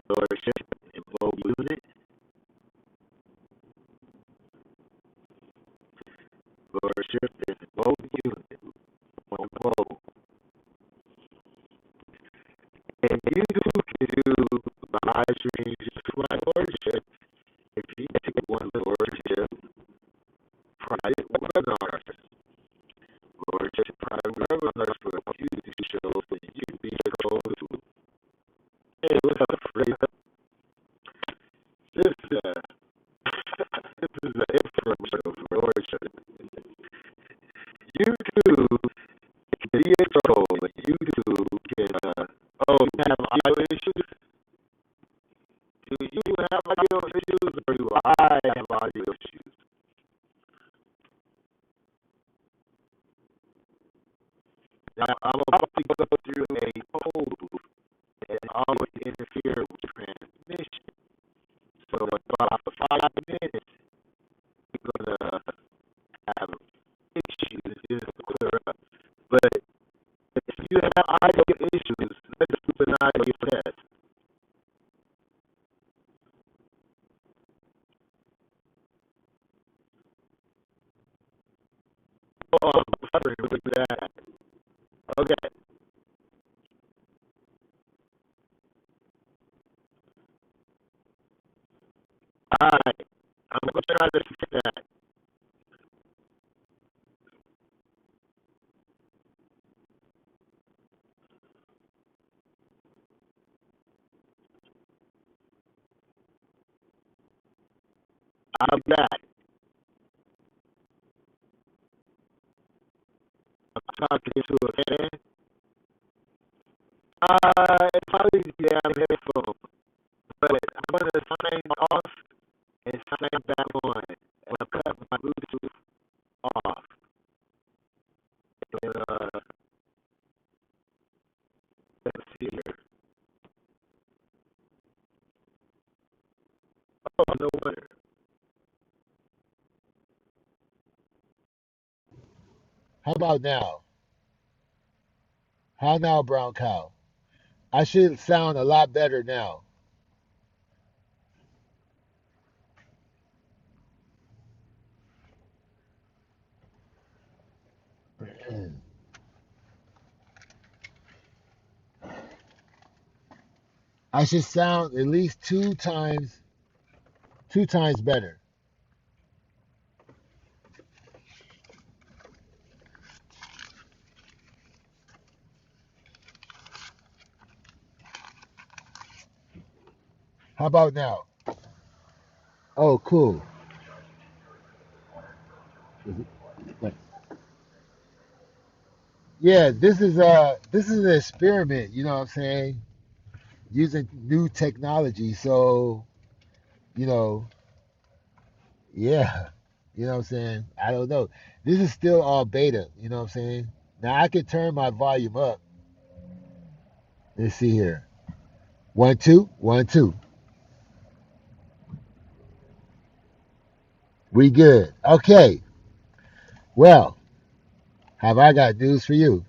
Lordship and both unit. Lordship is both unit. One both. And you can do live streams just like Lordship. If you take one Lordship private webinars, Lordship private webinars for YouTube shows that you be able to. Hey, what's up, Frida? This is a this is an infomercial for Lordship. YouTube can be a troll. YouTube can. Oh, you have audio issues? Do you have audio issues, or do I have audio issues? Now, I'm about to go through a code that always interfere with transmission. So, in about 5 minutes, we're going to have issues. It's going to clear up. But if you have audio issues, let's do an audio test. Oh, I'm suffering with that. Okay. All right. I'm going to try to fix that. I'm back. I'm talking to a fan. It's probably the headphones. But I'm going to sign off and sign back on. And I'll cut my Bluetooth off. And, let's see here. Oh, no wonder. How about now? How now, brown cow? I should sound a lot better now. I should sound at least two times better. How about now? Oh, cool. Yeah, this is an experiment. You know what I'm saying? Using new technology. So you know, yeah. You know what I'm saying? I don't know. This is still all beta. You know what I'm saying? Now I can turn my volume up. Let's see here. One, two, one, two. We good. Okay. Well, have I got news for you?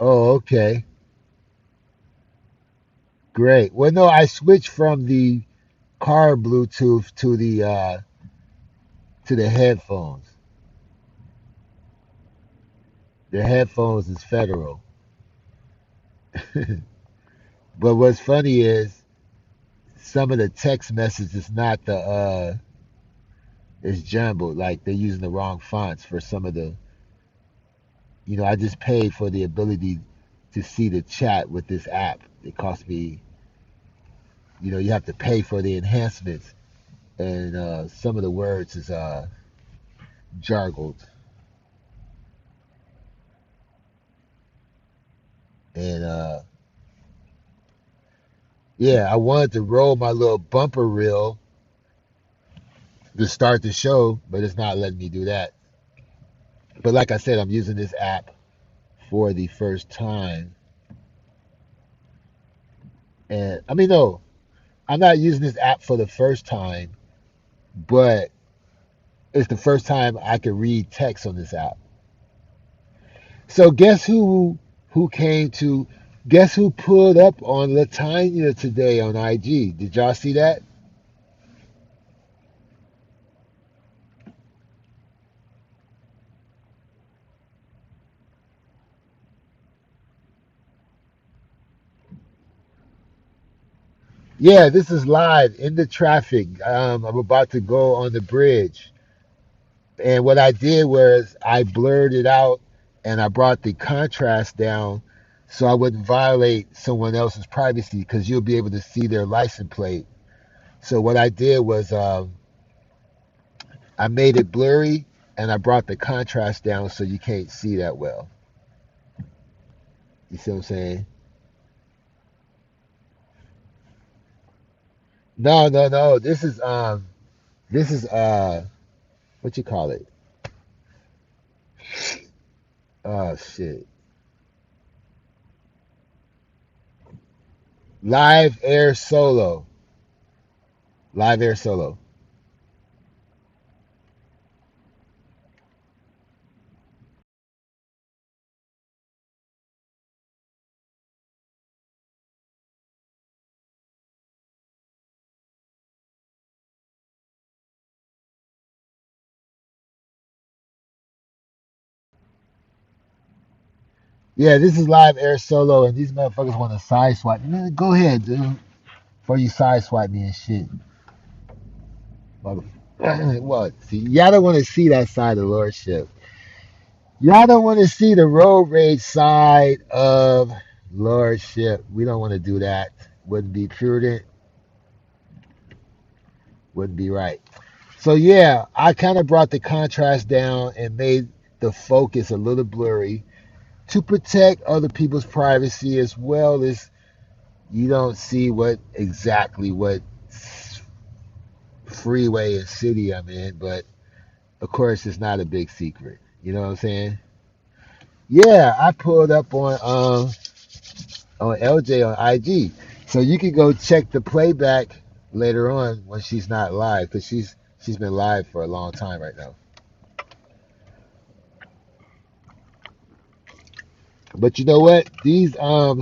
Oh, okay. Great. Well, no, I switched from the car Bluetooth to the headphones. The headphones is federal. But what's funny is some of the text message is not the it's jumbled. Like they're using the wrong fonts for some of the. I just paid for the ability to see the chat with this app. It cost me. You have to pay for the enhancements, and some of the words is jargled. And yeah, I wanted to roll my little bumper reel to start the show, but it's not letting me do that. But like I said, I'm using this app for the first time. And I mean, no, I'm not using this app for the first time, but it's the first time I can read text on this app. So guess who came to guess who pulled up on Latanya today on IG? Did y'all see that? Yeah, this is live in the traffic. I'm about to go on the bridge. And what I did was I blurred it out and I brought the contrast down so I wouldn't violate someone else's privacy because you'll be able to see their license plate. So what I did was I made it blurry and I brought the contrast down so you can't see that well. You see what I'm saying? No, no, no. This is what you call it? Oh shit. Live air solo. Live air solo. Yeah, this is live air solo, and these motherfuckers want to side swipe. Man, go ahead, dude. Before you side swipe me and shit. What? See, y'all don't want to see that side of Lordship. Y'all don't want to see the road rage side of Lordship. We don't want to do that. Wouldn't be prudent. Wouldn't be right. So yeah, I kind of brought the contrast down and made the focus a little blurry to protect other people's privacy as well as you don't see what freeway and city I'm in, but of course it's not a big secret. You know what I'm saying? Yeah, I pulled up on LJ on IG. So you can go check the playback later on when she's not live because she's been live for a long time right now. But you know what? These hey,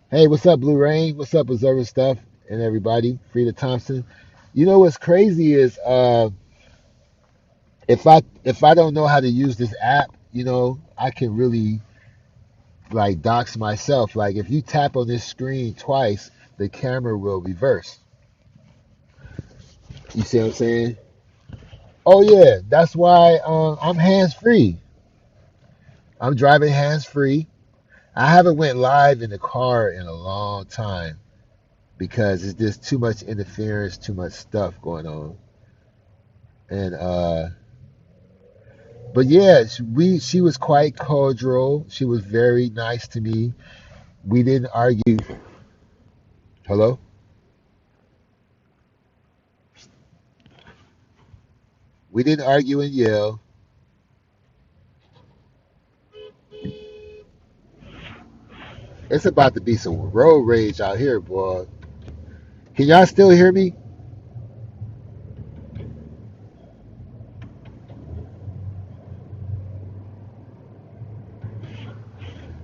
what's up, Blue Rain? What's up, Observer Stuff and everybody? Frida Thompson. You know what's crazy is if I don't know how to use this app, I can really like dox myself. Like if you tap on this screen twice, the camera will reverse. You see what I'm saying? Oh yeah, that's why I'm hands free. I'm driving hands free. I haven't went live in the car in a long time because it's just too much interference, too much stuff going on. And but yeah, she was quite cordial. She was very nice to me. We didn't argue. Hello? We didn't argue and yell. It's about to be some road rage out here, boy. Can y'all still hear me?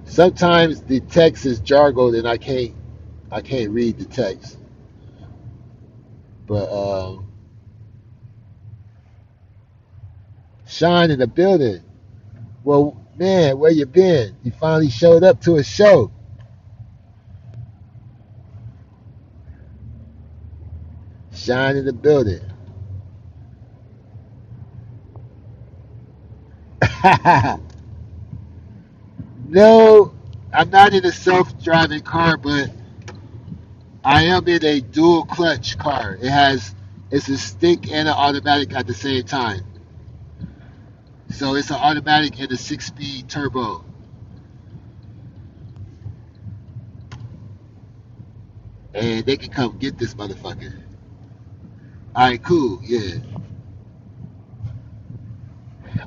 Sometimes the text is jargled and I can't read the text. But Sean in the building. Well, man, where you been? You finally showed up to a show. Sean in the building. No, I'm not in a self-driving car, but I am in a dual clutch car. It's a stick and an automatic at the same time. So it's an automatic and a 6-speed turbo. and they can come get this motherfucker. All right, cool, yeah.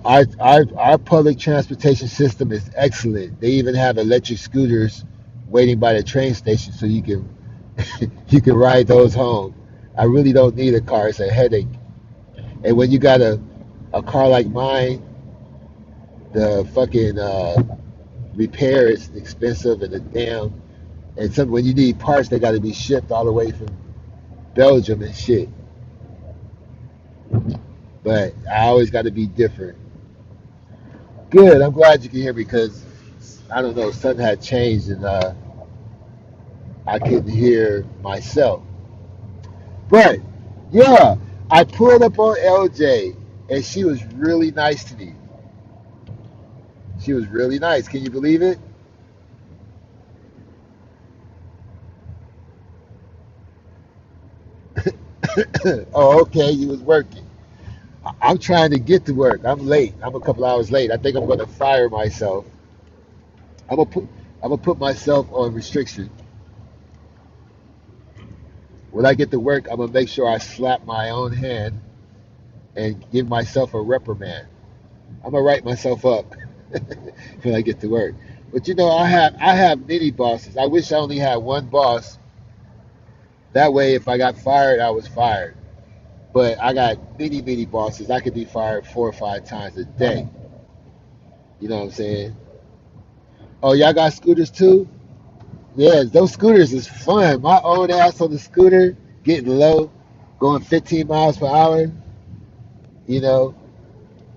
Our public transportation system is excellent. They even have electric scooters waiting by the train station, so you can you can ride those home. I really don't need a car; it's a headache. And when you got a car like mine, the fucking repair is expensive, and the damn and some when you need parts, they got to be shipped all the way from Belgium and shit. But I always got to be different. Good. I'm glad you can hear me because I don't know something had changed and I couldn't hear myself. But yeah, I pulled up on LJ and she was really nice to me. She was really nice. Can you believe it? Oh, okay. You was working. I'm trying to get to work. I'm late. I'm a couple hours late. I think I'm going to fire myself. I'm gonna put I'm gonna put myself on restriction. When I get to work, I'm gonna make sure I slap my own hand and give myself a reprimand. I'm gonna write myself up when I get to work. But you know, I have many bosses. I wish I only had one boss. That way, if I got fired, I was fired. But I got many bosses. I could be fired 4 or 5 times a day. You know what I'm saying? Oh, y'all got scooters too? Yeah, those scooters is fun. My old ass on the scooter, getting low, going 15 miles per hour. You know,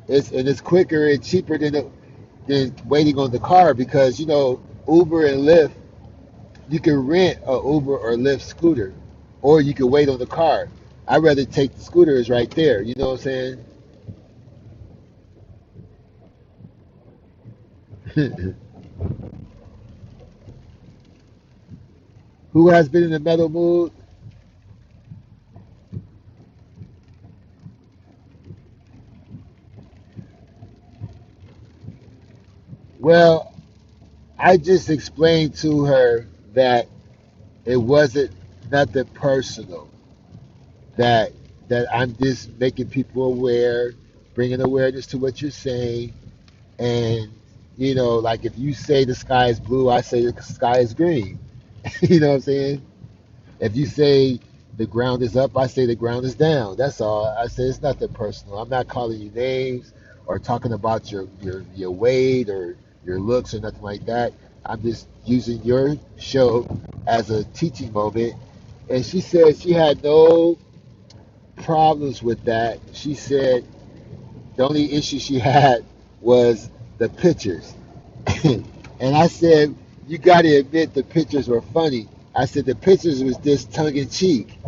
it's quicker and cheaper than waiting on the car because you know Uber and Lyft. You can rent a Uber or Lyft scooter, or you can wait on the car. I'd rather take the scooter is right there. You know what I'm saying? Who has been in the metal mood? Well, I just explained to her that it wasn't nothing personal. That that I'm just making people aware, bringing awareness to what you're saying, and you know, like if you say the sky is blue, I say the sky is green. You know what I'm saying? If you say the ground is up, I say the ground is down. That's all. I say it's nothing personal. I'm not calling you names or talking about your weight or your looks or nothing like that. I'm just using your show as a teaching moment. And she said she had no problems with that. She said the only issue she had was the pictures. And I said, you got to admit the pictures were funny. I said the pictures was just tongue in cheek.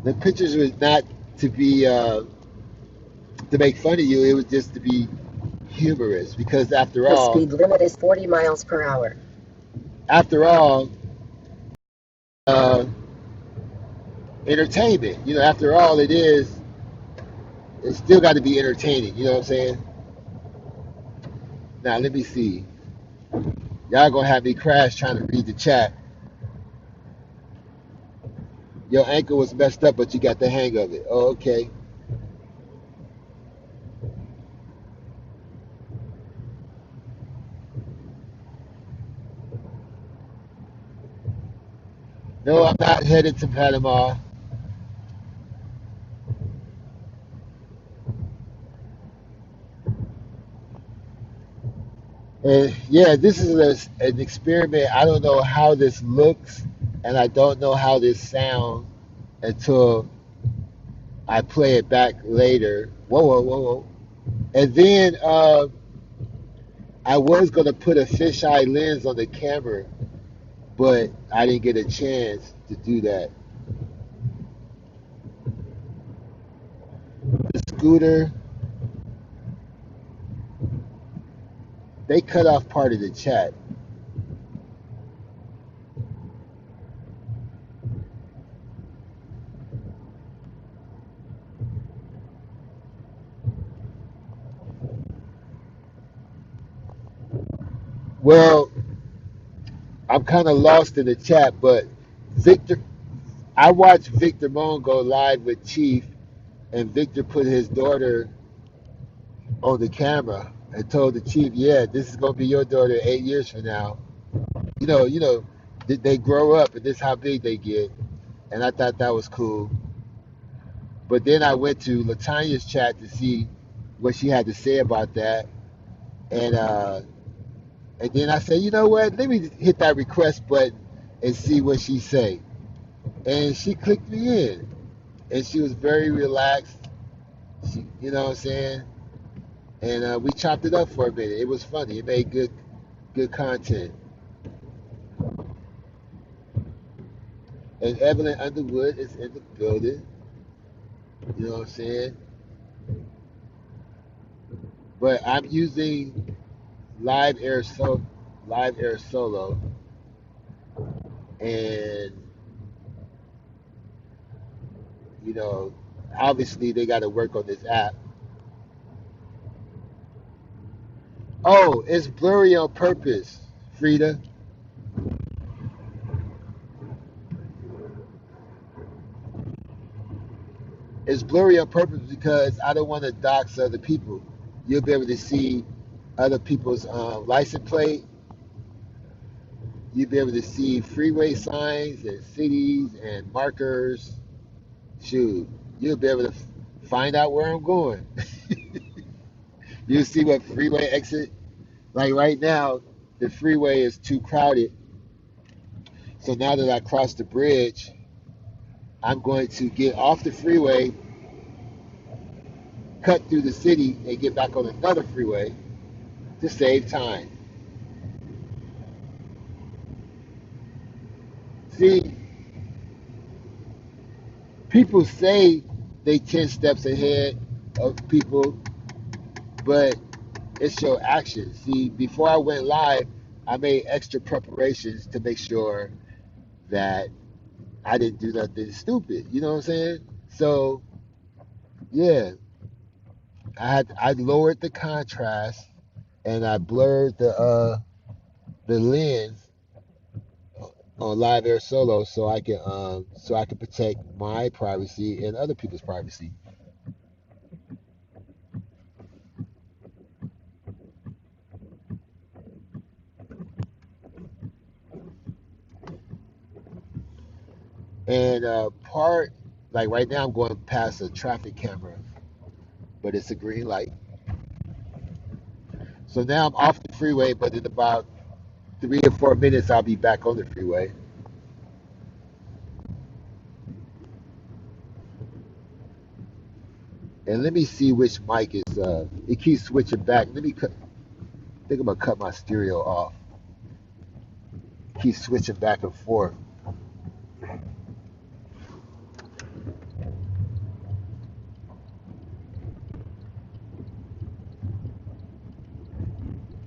The pictures was not to be to make fun of you. It was just to be humorous because The speed limit is 40 miles per hour. After all, uh, entertainment. You know, after all, it is. It's still got to be entertaining. You know what I'm saying? Now let me see. Y'all gonna have me crash trying to read the chat. Your ankle was messed up, but you got the hang of it. Oh, okay. No, I'm not headed to Panama. And yeah, this is an experiment. I don't know how this looks, and I don't know how this sounds until I play it back later. Whoa. And then I was gonna put a fisheye lens on the camera, but I didn't get a chance to do that. The scooter, they cut off part of the chat. Well, I'm kind of lost in the chat, but Victor I watched Victor Moan go live with Chief, and Victor put his daughter on the camera and told the Chief, "Yeah, this is gonna be your daughter 8 years from now." They grow up, and this is how big they get. And I thought that was cool. But then I went to Latanya's chat to see what she had to say about that, and and then I said, you know what? Let me hit that request button and see what she say. And she clicked me in, and she was very relaxed. You know what I'm saying? And we chopped it up for a minute. It was funny. It made good content. And Evelyn Underwood is in the building. You know what I'm saying? But I'm using Live Air Solo, and you know, obviously they got to work on this app. Oh, it's blurry on purpose, Frida. It's blurry on purpose because I don't want to dox other people. You'll be able to see other people's license plate. You'll be able to see freeway signs and cities and markers. Shoot, you'll be able to find out where I'm going. You'll see what freeway exit. Like right now, the freeway is too crowded. So now that I crossed the bridge, I'm going to get off the freeway, cut through the city, and get back on another freeway to save time. See, people say they 10 steps ahead of people, but it's your actions. See, before I went live, I made extra preparations to make sure that I didn't do nothing stupid. You know what I'm saying? So, yeah, I lowered the contrast and I blurred the lens on Live Air Solo so I can protect my privacy and other people's privacy. And part like right now I'm going past a traffic camera, but it's a green light. So now I'm off the freeway, but in about 3 or 4 minutes I'll be back on the freeway. And let me see which mic is. It keeps switching back. I think I'm gonna cut my stereo off. Keep switching back and forth.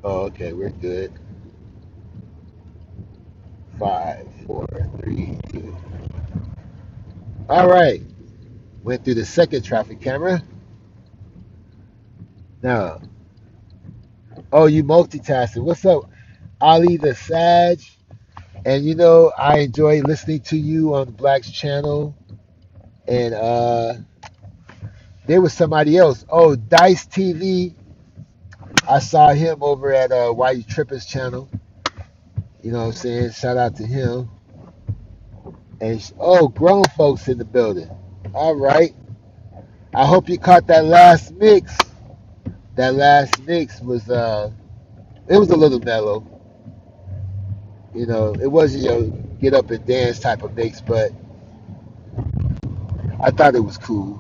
Oh, okay, we're good. 5, 4, 3, 2. All right. Went through the second traffic camera. Now, oh, you multitasking. What's up, Ali the Sag? And you know, I enjoy listening to you on the Black's channel. And there was somebody else. Oh, Dice TV. I saw him over at Why You Trippers channel. You know what I'm saying? Shout out to him. And oh, grown folks in the building. All right. I hope you caught that last mix. That last mix was it was a little mellow. You know, it wasn't your get up and dance type of mix, but I thought it was cool.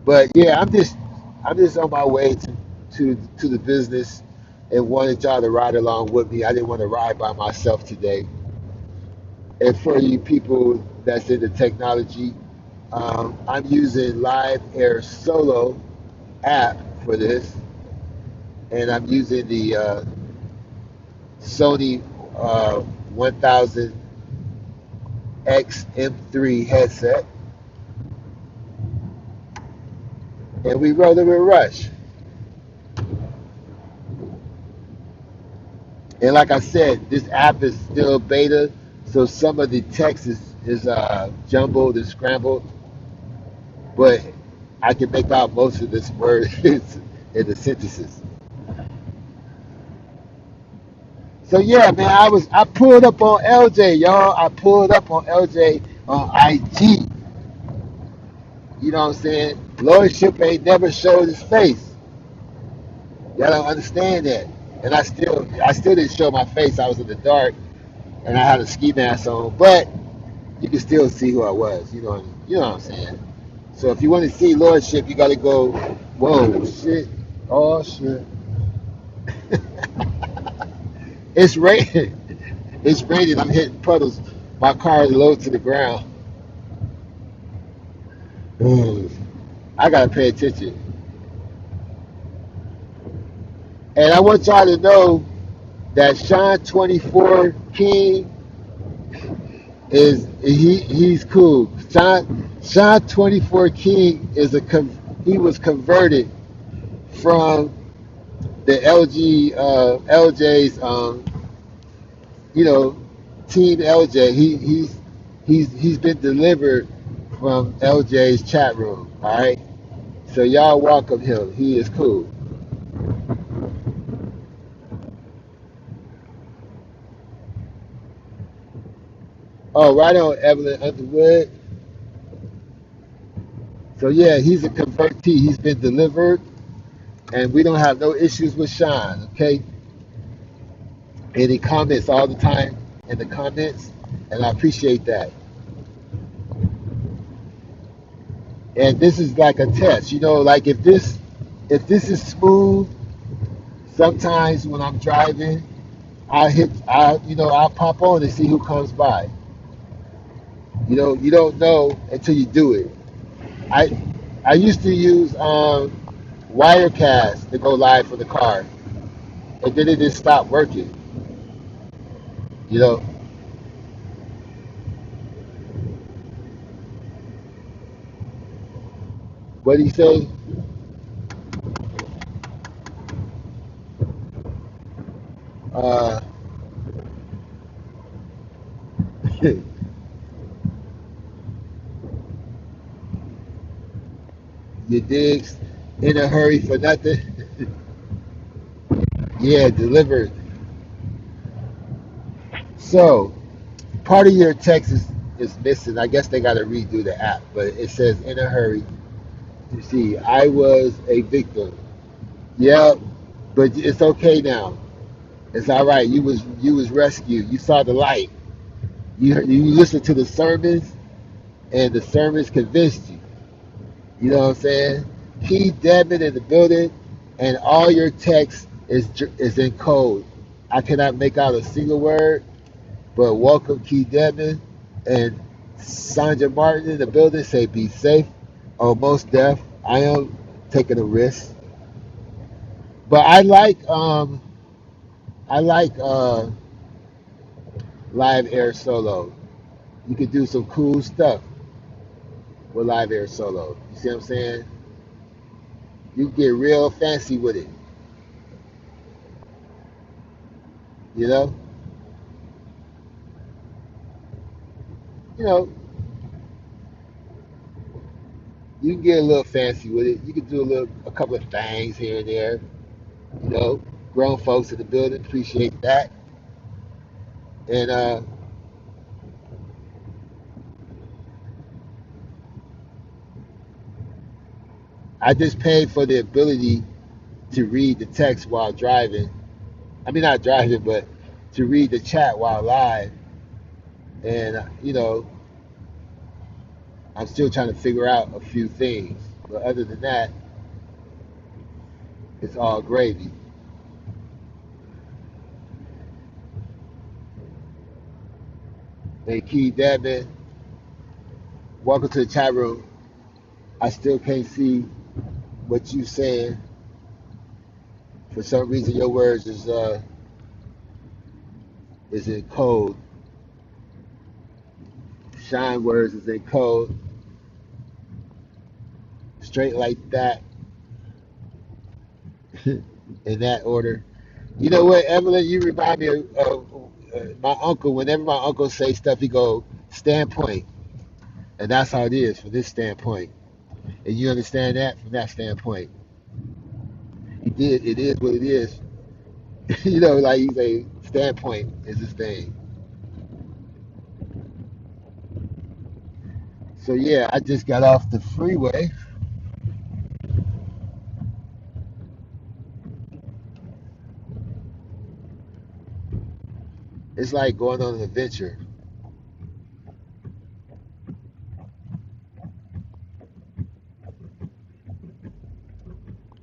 But yeah, I'm just on my way to the business and wanted y'all to ride along with me. I didn't want to ride by myself today. And for you people that's into technology, I'm using Live Air Solo app for this, and I'm using the Sony 1000X M3 headset, and we rolling with Rush. And like I said, this app is still beta, So some of the text is jumbled and scrambled, but I can make out most of this word in the sentences. So yeah, man, I pulled up on LJ, y'all. I pulled up on LJ on IG. You know what I'm saying? Lordship ain't never showed his face. Y'all don't understand that. And I still didn't show my face. I was in the dark and I had a ski mask on, but you can still see who I was. You know what I'm saying? So if you want to see Lordship, you got to go. Whoa, shit! Oh shit! It's raining. It's raining. I'm hitting puddles. My car is low to the ground. Ooh, I gotta pay attention. And I want y'all to know that Sean 24 King he's cool. Sean 24 King he was converted from the LJ's you know team LJ. He's been delivered from LJ's chat room. All right, so y'all welcome him. He is cool. Oh, right on, Evelyn Underwood. So yeah, he's a convertee. He's been delivered, and we don't have no issues with Sean. Okay, and he comments all the time in the comments, and I appreciate that. And this is like a test, like if this is smooth. Sometimes when I'm driving, I'll pop on and see who comes by. You don't know until you do it. I I used to use Wirecast to go live for the car, and then it just stopped working. You know, what do you say? Uh, your digs in a hurry for nothing. Yeah, delivered. So part of your text is missing. I guess they got to redo the app, but it says in a hurry. You see, I was a victim. Yeah, but it's okay now. It's all right. You was rescued. You saw the light. You listened to the sermons, and the sermons convinced you. You know what I'm saying? Keith Dedman in the building, and all your text is in code. I cannot make out a single word, but welcome Keith Dedman and Sandra Martin in the building. Say be safe. Oh, most deaf. I am taking a risk, but I like live air solo. You could do some cool stuff with live air solo. You see what I'm saying? You can get real fancy with it. You know, you know, you can get a little fancy with it. You can do a couple of things here and there. You know, grown folks in the building appreciate that. And I just paid for the ability to read the text while driving. I mean, not driving, but to read the chat while live. And I'm still trying to figure out a few things. But other than that, it's all gravy. Hey, Key Devin, welcome to the chat room. I still can't see what you saying. For some reason, your words is in code. Shine words is in code. Straight like that, in that order. You know what, Evelyn? You remind me of My uncle, whenever my uncle say stuff, he go standpoint, and that's how it is from this standpoint. And you understand that from that standpoint. He did. It is what it is. Like you say, standpoint is his thing. So yeah, I just got off the freeway. It's like going on an adventure.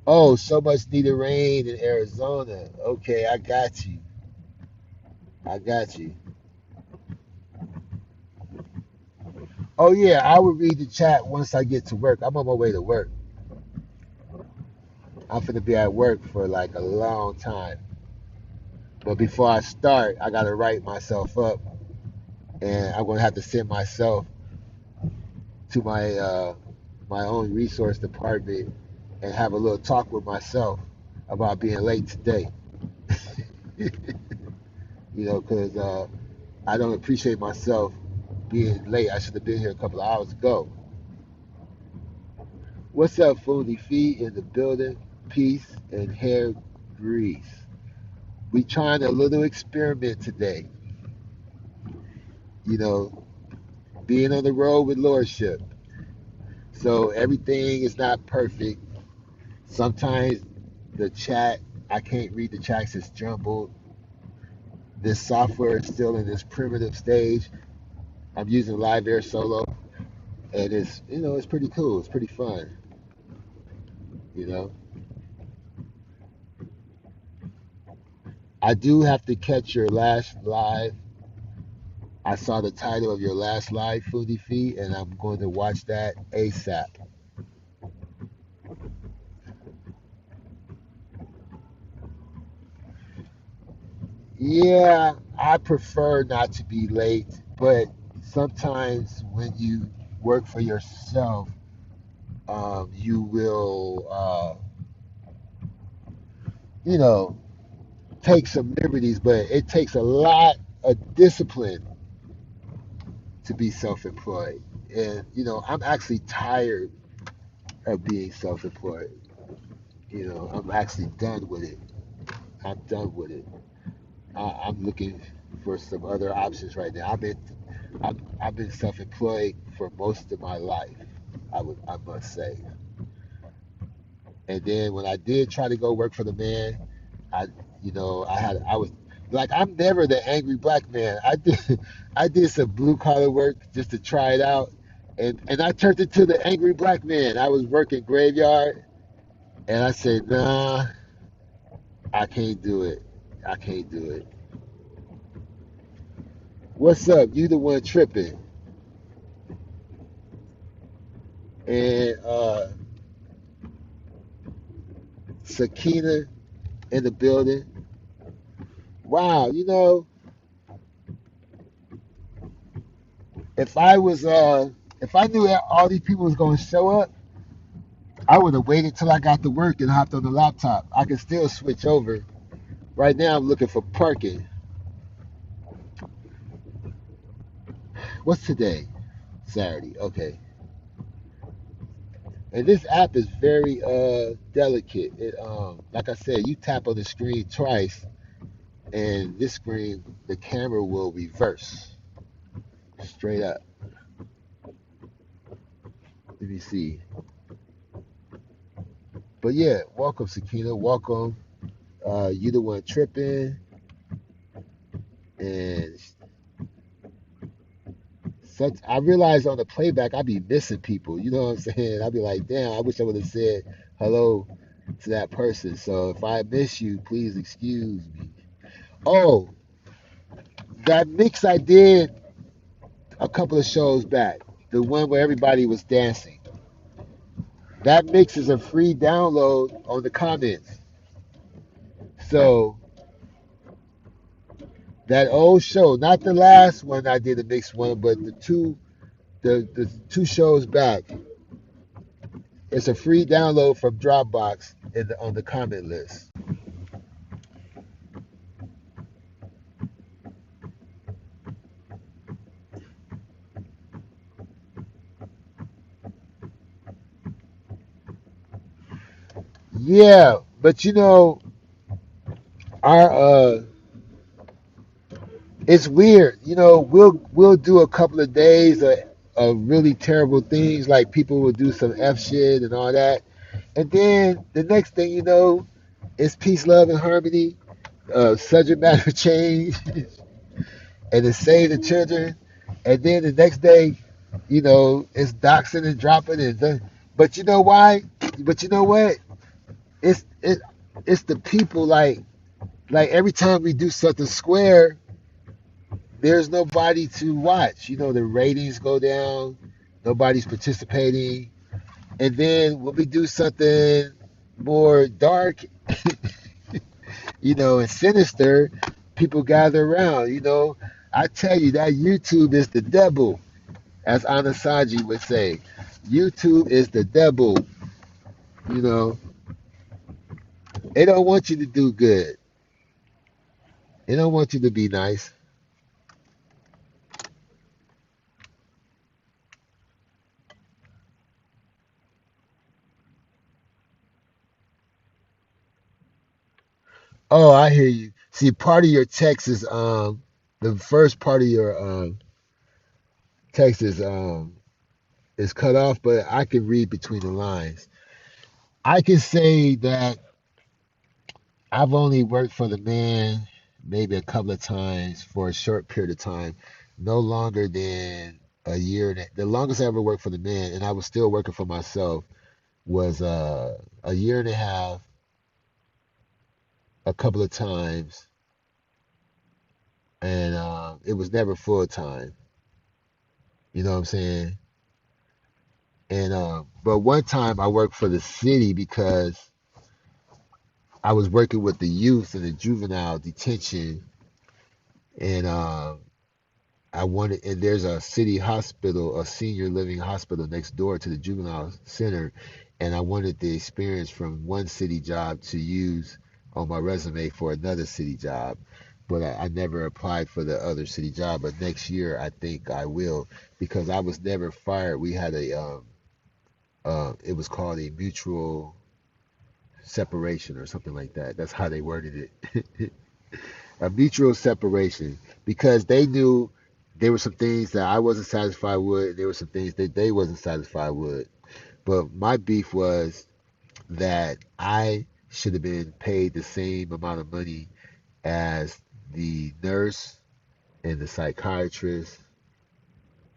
Oh, so much needed rain in Arizona. Okay, I got you. I got you. Oh yeah, I will read the chat once I get to work. I'm on my way to work. I'm gonna be at work for like a long time. But before I start, I gotta write myself up, and I'm gonna have to send myself to my own resource department and have a little talk with myself about being late today. Because I don't appreciate myself being late. I should have been here a couple of hours ago. What's up, Foodie Feet in the building? Peace and hair grease. We trying a little experiment today. You know, being on the road with Lordship. So everything is not perfect. Sometimes the chat, I can't read the chats, it's jumbled. This software is still in this primitive stage. I'm using Live Air Solo, and it's pretty cool. It's pretty fun. You know, I do have to catch your last live. I saw the title of your last live, Foodie Feet, and I'm going to watch that ASAP. Yeah, I prefer not to be late, but sometimes when you work for yourself, you will, you know, take some liberties, but it takes a lot of discipline to be self-employed. And I'm actually tired of being self-employed. I'm actually done with it. I'm done with it. I'm looking for some other options right now. I've been self-employed for most of my life. I must say. And then when I did try to go work for the man, I I was like, I'm never the angry black man. I did some blue collar work just to try it out, and I turned into the angry black man. I was working graveyard, and I said, nah, I can't do it. I can't do it. What's up? You the one tripping? And Sakina in the building. Wow, if I was if I knew that all these people was gonna show up, I would have waited till I got to work and hopped on the laptop. I can still switch over. Right now I'm looking for parking. What's today? Saturday. Okay. And this app is very delicate. It like I said, you tap on the screen twice and this screen the camera will reverse straight up. Let me see. But yeah, welcome Sakina. Welcome. You the one tripping, and such. I realize on the playback I be missing people. You know what I'm saying? I be like, damn, I wish I would have said hello to that person. So if I miss you, please excuse me. Oh, that mix I did a couple of shows back, the one where everybody was dancing. That mix is a free download on the comments. So that old show, not the last one I did a mixed one, but the two shows back. It's a free download from Dropbox on the comment list. Yeah, but our it's weird. We'll do a couple of days of really terrible things, like people will do some F shit and all that. And then the next thing you know, it's peace, love, and harmony, subject matter change, and it's save the children. And then the next day, it's doxing and dropping but you know why? But you know what? It's it it's the people, like every time we do something square, there's nobody to watch. The ratings go down, nobody's participating. And then when we do something more dark, and sinister, people gather around. I tell you that YouTube is the devil, as Anasaji would say. YouTube is the devil. You know, they don't want you to do good. They don't want you to be nice. Oh, I hear you. See, part of your text is the first part of your text is cut off, but I can read between the lines. I can say that I've only worked for the man maybe a couple of times for a short period of time, no longer than a year. The longest I ever worked for the man, and I was still working for myself, was a year and a half, a couple of times, and it was never full time. You know what I'm saying? And but one time I worked for the city because I was working with the youth in the juvenile detention, and and there's a city hospital, a senior living hospital next door to the juvenile center, and I wanted the experience from one city job to use on my resume for another city job. But I never applied for the other city job. But next year, I think I will, because I was never fired. We had it was called a mutual separation or something like that. That's how they worded it. A mutual separation, because they knew there were some things that I wasn't satisfied with, and there were some things that they wasn't satisfied with. But my beef was that I should have been paid the same amount of money as the nurse and the psychiatrist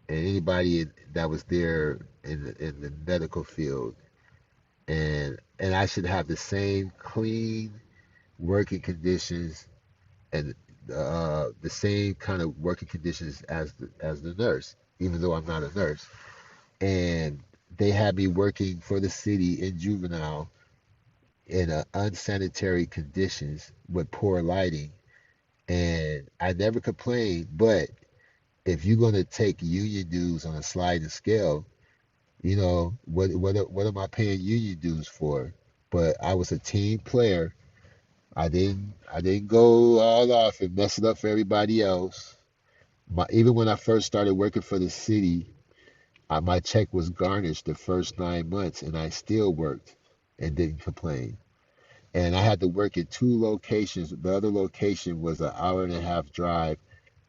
and anybody that was there in the medical field, and I should have the same clean working conditions and the same kind of working conditions as the nurse, even though I'm not a nurse. And they had me working for the city in juvenile in unsanitary conditions with poor lighting, and I never complained. But if you're gonna take union dues on a sliding scale, what am I paying union dues for? But I was a team player. I didn't go all off and mess it up for everybody else. Even when I first started working for the city, my check was garnished the first 9 months, and I still worked and didn't complain. And I had to work in two locations. The other location was an hour and a half drive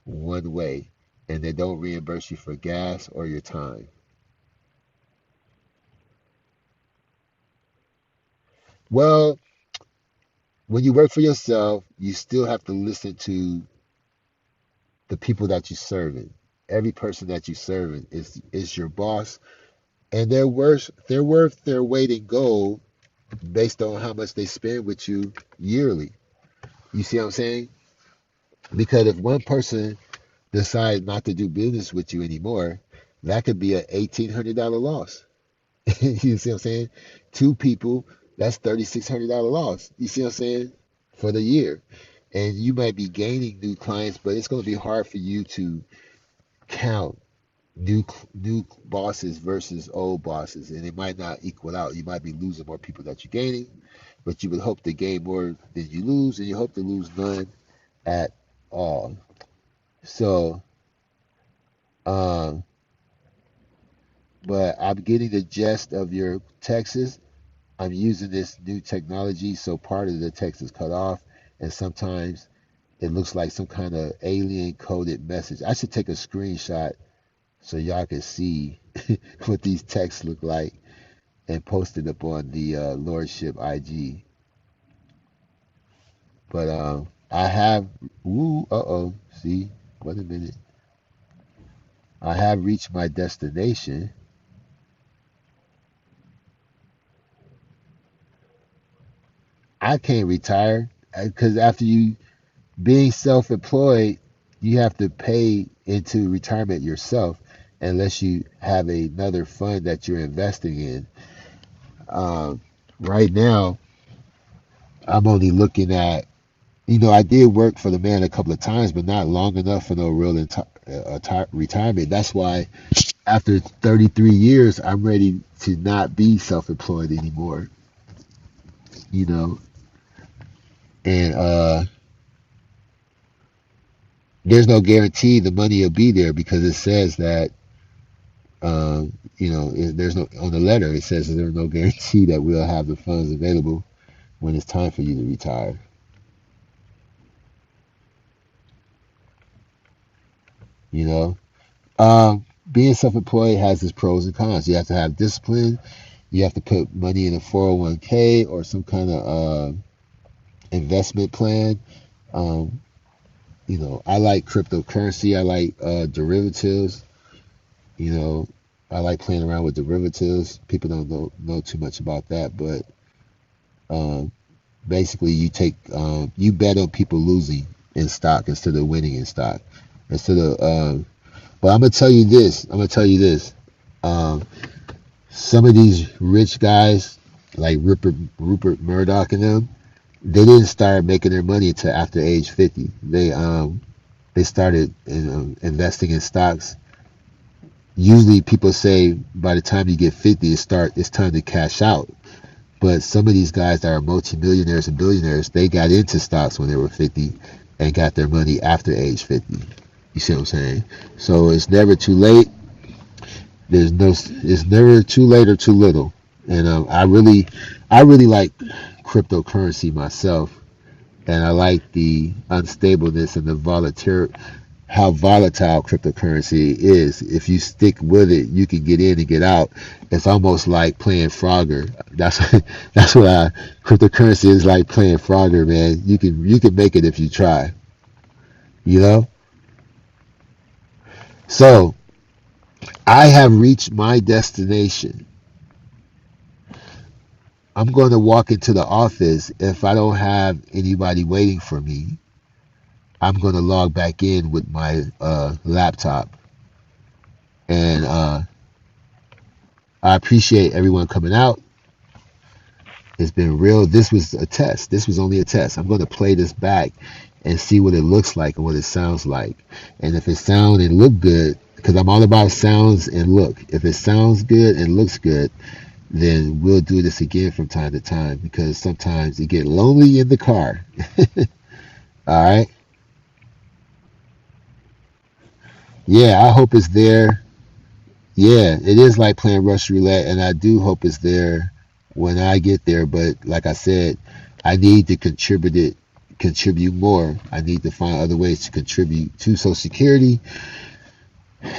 one way, and they don't reimburse you for gas or your time. Well, when you work for yourself, you still have to listen to the people that you're serving. Every person that you're serving is your boss, and they're worth their weight in gold based on how much they spend with you yearly. You see what I'm saying? Because if one person decides not to do business with you anymore, that could be an $1,800 loss. You see what I'm saying? Two people, that's $3,600 loss. You see what I'm saying? For the year. And you might be gaining new clients, but it's going to be hard for you to count new bosses versus old bosses, and it might not equal out. You might be losing more people that you're gaining, but you would hope to gain more than you lose, and you hope to lose none at all. So, um, but I'm getting the gist of your Texas. I'm using this new technology, so part of the text is cut off, and sometimes it looks like some kind of alien coded message. I should take a screenshot so y'all can see what these texts look like and post it up on the Lordship IG. But I have, see, wait a minute. I have reached my destination. I can't retire because after you being self-employed, you have to pay into retirement yourself unless you have another fund that you're investing in. Um, right now, I'm only looking at, I did work for the man a couple of times, but not long enough for no real retirement. That's why after 33 years, I'm ready to not be self-employed anymore, you know, and there's no guarantee the money will be there because it says that there's no on the letter. It says that there's no guarantee that we'll have the funds available when it's time for you to retire. You know, being self-employed has its pros and cons. You have to have discipline. You have to put money in a 401k or some kind of investment plan. Um, I like cryptocurrency. I like derivatives. You know, I like playing around with derivatives. People don't know too much about that, but um, basically you bet on people losing in stock instead of winning in stock. Instead of but I'm gonna tell you this. Um, some of these rich guys like Rupert Murdoch and them, they didn't start making their money until after age 50. They started investing in stocks. Usually people say by the time you get 50, it's time to cash out. But some of these guys that are multimillionaires and billionaires, they got into stocks when they were 50 and got their money after age 50. You see what I'm saying? So it's never too late. It's never too late or too little. And I really like cryptocurrency myself, and I like the unstableness and the how volatile cryptocurrency is. If you stick with it, you can get in and get out. It's almost like playing Frogger. That's that's what cryptocurrency is like playing Frogger, man. You can make it if you try. You know. So I have reached my destination. I'm going to walk into the office. If I don't have anybody waiting for me, I'm going to log back in with my laptop. And I appreciate everyone coming out. It's been real. This was a test. This was only a test. I'm going to play this back and see what it looks like and what it sounds like. And if it sounds and look good, because I'm all about sounds and look. If it sounds good and looks good, then we'll do this again from time to time because sometimes it get lonely in the car. All right. Yeah, I hope it's there. Yeah, it is like playing Rush Roulette, and I do hope it's there when I get there. But like I said, I need to contribute more. I need to find other ways to contribute to Social Security,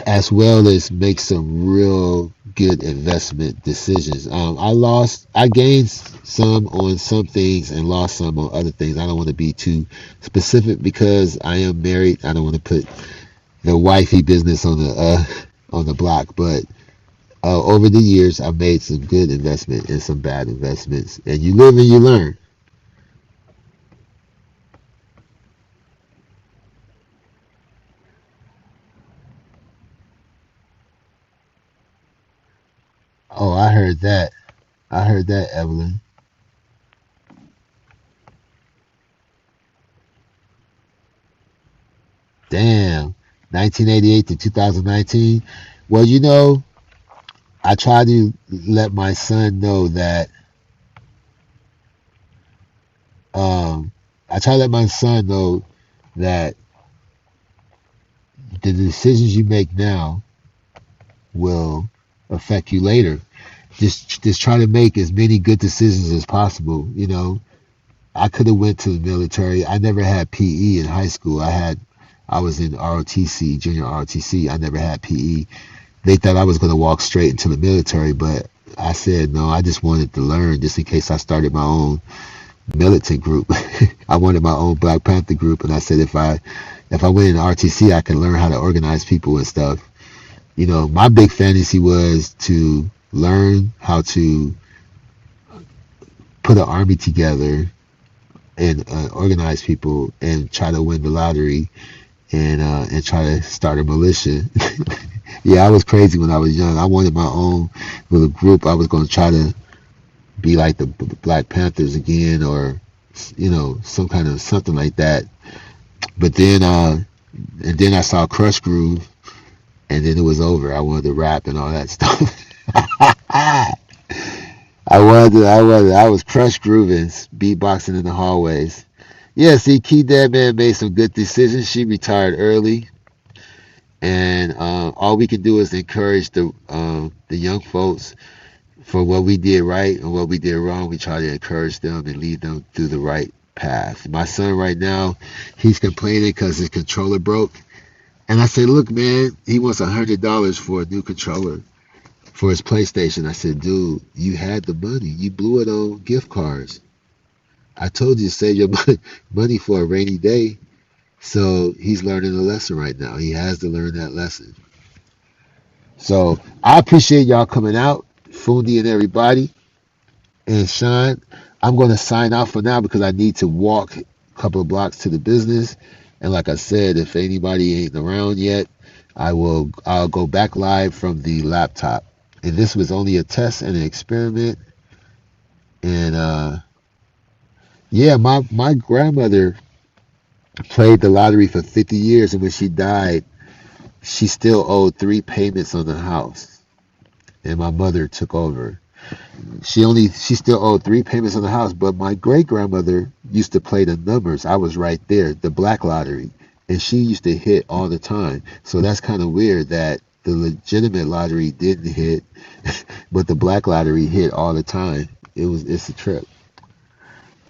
as well as make some real good investment decisions. I gained some on some things and lost some on other things. I don't want to be too specific because I am married. I don't want to put the wifey business on the block, but over the years, I've made some good investment and some bad investments, and you live and you learn. Oh, I heard that. I heard that, Evelyn. Damn, 1988 to 2019. Well, I try to let my son know that. Um, I try to let my son know that the decisions you make now will affect you later. just try to make as many good decisions as possible. You know, I could have went to the military. I never had PE in high school. I was in ROTC, junior ROTC. I never had PE. They thought I was going to walk straight into the military, but I said no. I just wanted to learn, just in case I started my own militant group. I wanted my own Black Panther group, and I said if I went in RTC, I could learn how to organize people and stuff. You know, my big fantasy was to learn how to put an army together and organize people and try to win the lottery and try to start a militia. Yeah, I was crazy when I was young. I wanted my own little group. I was going to try to be like the Black Panthers again, or you know, some kind of something like that. But then, and then I saw Crush Groove, and then it was over. I wanted to rap and all that stuff. I was Crush Grooving, beatboxing in the hallways. Yeah, see, Key Dead Man made some good decisions. She retired early, and all we can do is encourage the young folks for what we did right and what we did wrong. We try to encourage them and lead them through the right path. My son right now, he's complaining because his controller broke, and I said, "Look, man, he wants $100 for a new controller for his PlayStation." I said, "Dude, you had the money. You blew it on gift cards. I told you to save your money for a rainy day." So he's learning a lesson right now. He has to learn that lesson. So I appreciate y'all coming out, Fundi and everybody. And Sean, I'm going to sign out for now because I need to walk a couple of blocks to the business. And like I said, if anybody ain't around yet, I'll go back live from the laptop. And this was only a test and an experiment. And yeah, my grandmother played the lottery for 50 years, and when she died, she still owed 3 payments on the house. And my mother took over. She still owed 3 payments on the house, but my great grandmother used to play the numbers. I was right there, the black lottery, and she used to hit all the time. So that's kind of weird that the legitimate lottery didn't hit, but the black lottery hit all the time. It's a trip.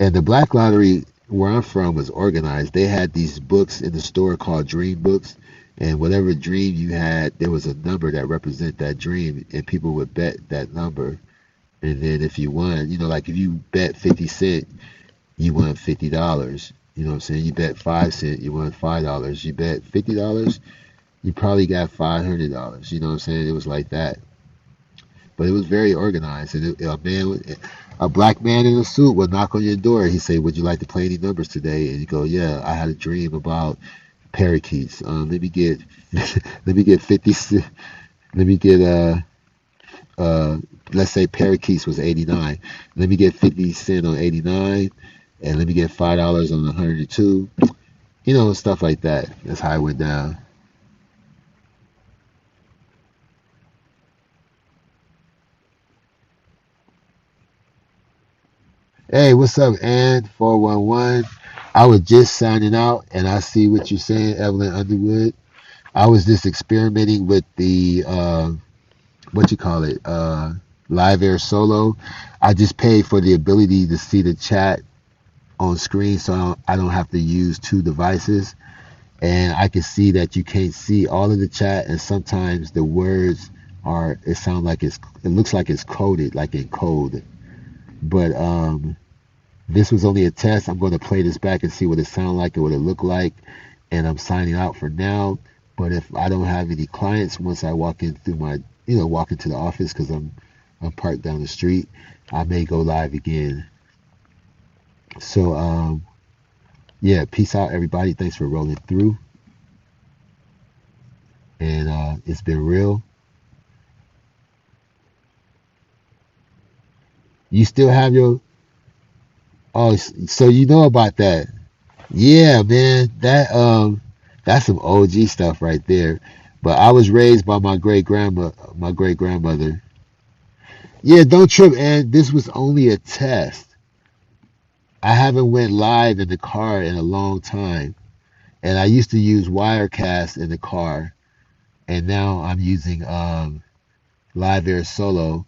And the black lottery where I'm from was organized. They had these books in the store called dream books, and whatever dream you had, there was a number that represented that dream, and people would bet that number. And then if you won, you know, like if you bet 50 cent, you won $50. You know what I'm saying? You bet 5 cent, you won $5. You bet $50, you probably got $500. You know what I'm saying? It was like that. But it was very organized. And a black man in a suit would knock on your door. He'd say, "Would you like to play any numbers today?" And you go, "Yeah, I had a dream about parakeets. Let me get, let me get 50. Let me get let's say parakeets was 89. Let me get 50 cent on 89, and let me get $5 on 102. You know, stuff like that. That's how it went down. Hey, what's up, Ann 411? I was just signing out, and I see what you're saying, Evelyn Underwood. I was just experimenting with the what you call it, live air solo. I just paid for the ability to see the chat on screen, so I don't have to use two devices. And I can see that you can't see all of the chat, and sometimes the words are. It sounds like it looks like it's coded, like in code. But this was only a test. I'm going to play this back and see what it sounded like and what it looked like. And I'm signing out for now. But if I don't have any clients once I walk in through my, walk into the office because I'm parked down the street, I may go live again. So yeah, peace out, everybody. Thanks for rolling through. And it's been real. You still have your so you know about that. Yeah, man. That's some OG stuff right there. But I was raised by my great grandmother. Yeah, don't trip, and this was only a test. I haven't went live in the car in a long time. And I used to use Wirecast in the car, and now I'm using Live Air Solo.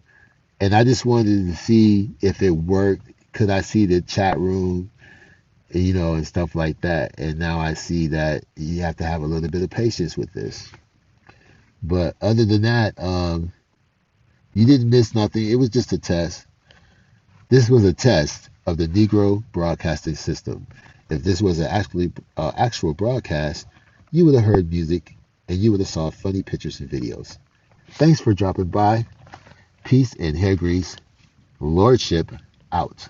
And I just wanted to see if it worked. Could I see the chat room, and stuff like that? And now I see that you have to have a little bit of patience with this. But other than that, you didn't miss nothing. It was just a test. This was a test of the Negro broadcasting system. If this was an actual broadcast, you would have heard music and you would have saw funny pictures and videos. Thanks for dropping by. Peace and hair grease. Lordship out.